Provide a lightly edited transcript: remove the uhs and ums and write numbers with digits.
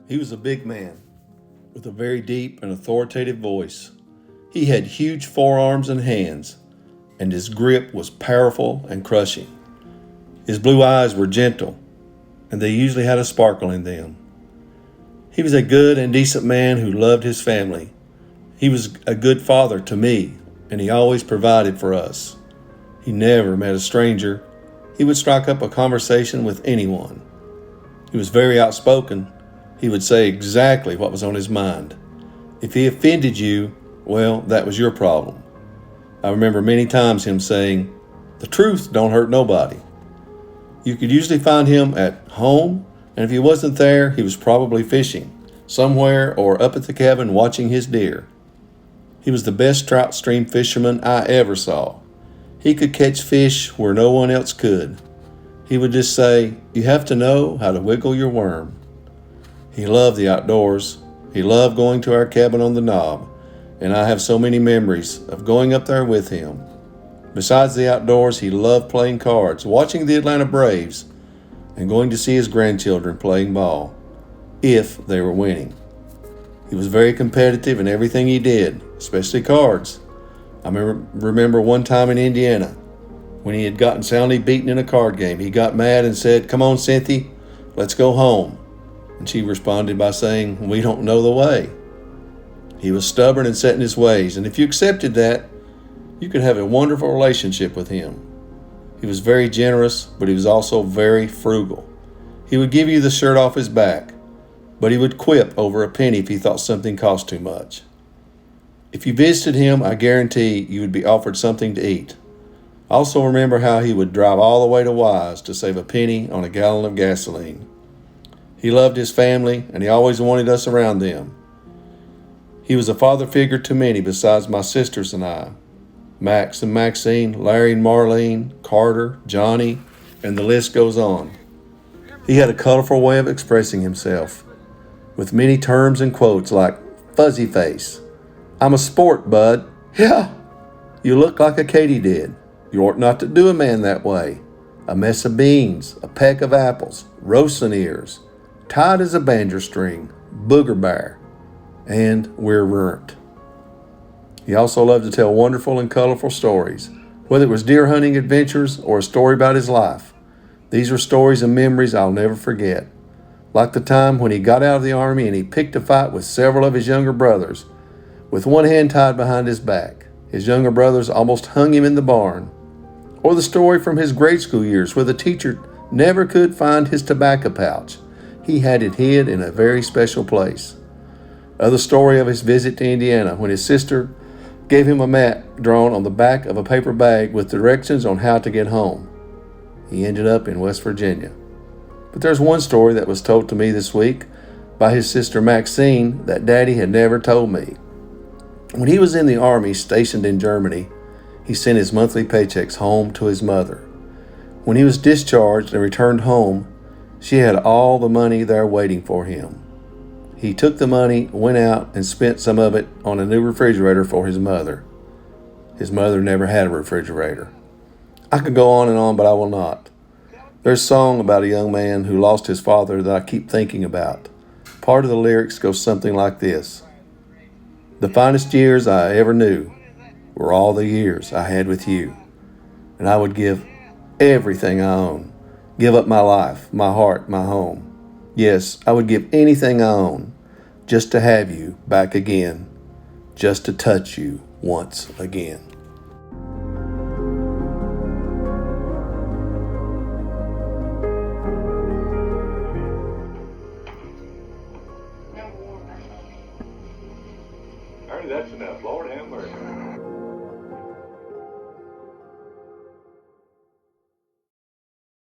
He was a big man with a very deep and authoritative voice. He had huge forearms and hands, and his grip was powerful and crushing. His blue eyes were gentle, and they usually had a sparkle in them. He was a good and decent man who loved his family. He was a good father to me, and he always provided for us. He never met a stranger. He would strike up a conversation with anyone. He was very outspoken. He would say exactly what was on his mind. If he offended you, well, that was your problem. I remember many times him saying, "The truth don't hurt nobody." You could usually find him at home, and if he wasn't there, he was probably fishing somewhere or up at the cabin watching his deer. He was the best trout stream fisherman I ever saw. He could catch fish where no one else could. He would just say, "You have to know how to wiggle your worm." He loved the outdoors. He loved going to our cabin on the knob, and I have so many memories of going up there with him. Besides the outdoors, he loved playing cards, watching the Atlanta Braves, and going to see his grandchildren playing ball, if they were winning. He was very competitive in everything he did, especially cards. I remember one time in Indiana, when he had gotten soundly beaten in a card game, he got mad and said, "Come on, Cynthia, let's go home." And she responded by saying, "We don't know the way." He was stubborn and set in his ways, and if you accepted that, you could have a wonderful relationship with him. He was very generous, but he was also very frugal. He would give you the shirt off his back, but he would quip over a penny if he thought something cost too much. If you visited him, I guarantee you would be offered something to eat. I also remember how he would drive all the way to Wise to save a penny on a gallon of gasoline. He loved his family, and he always wanted us around them. He was a father figure to many besides my sisters and I. Max and Maxine, Larry and Marlene, Carter, Johnny, and the list goes on. He had a colorful way of expressing himself, with many terms and quotes like "fuzzy face," "I'm a sport, bud," "Yeah, you look like a katydid," "You ought not to do a man that way," "a mess of beans," "a peck of apples," "roasting ears," "tight as a banjo string," "booger bear," and "we're ruined." He also loved to tell wonderful and colorful stories, whether it was deer hunting adventures or a story about his life. These were stories and memories I'll never forget. Like the time when he got out of the Army and he picked a fight with several of his younger brothers, with one hand tied behind his back. His younger brothers almost hung him in the barn. Or the story from his grade school years where the teacher never could find his tobacco pouch. He had it hid in a very special place. Other story of his visit to Indiana when his sister gave him a map drawn on the back of a paper bag with directions on how to get home. He ended up in West Virginia. But there's one story that was told to me this week by his sister Maxine that Daddy had never told me. When he was in the Army stationed in Germany, he sent his monthly paychecks home to his mother. When he was discharged and returned home, she had all the money there waiting for him. He took the money, went out, and spent some of it on a new refrigerator for his mother. His mother never had a refrigerator. I could go on and on, but I will not. There's a song about a young man who lost his father that I keep thinking about. Part of the lyrics goes something like this. "The finest years I ever knew were all the years I had with you. And I would give everything I own, give up my life, my heart, my home. Yes, I would give anything I own just to have you back again, just to touch you once again." Ernie, that's enough. Lord have mercy.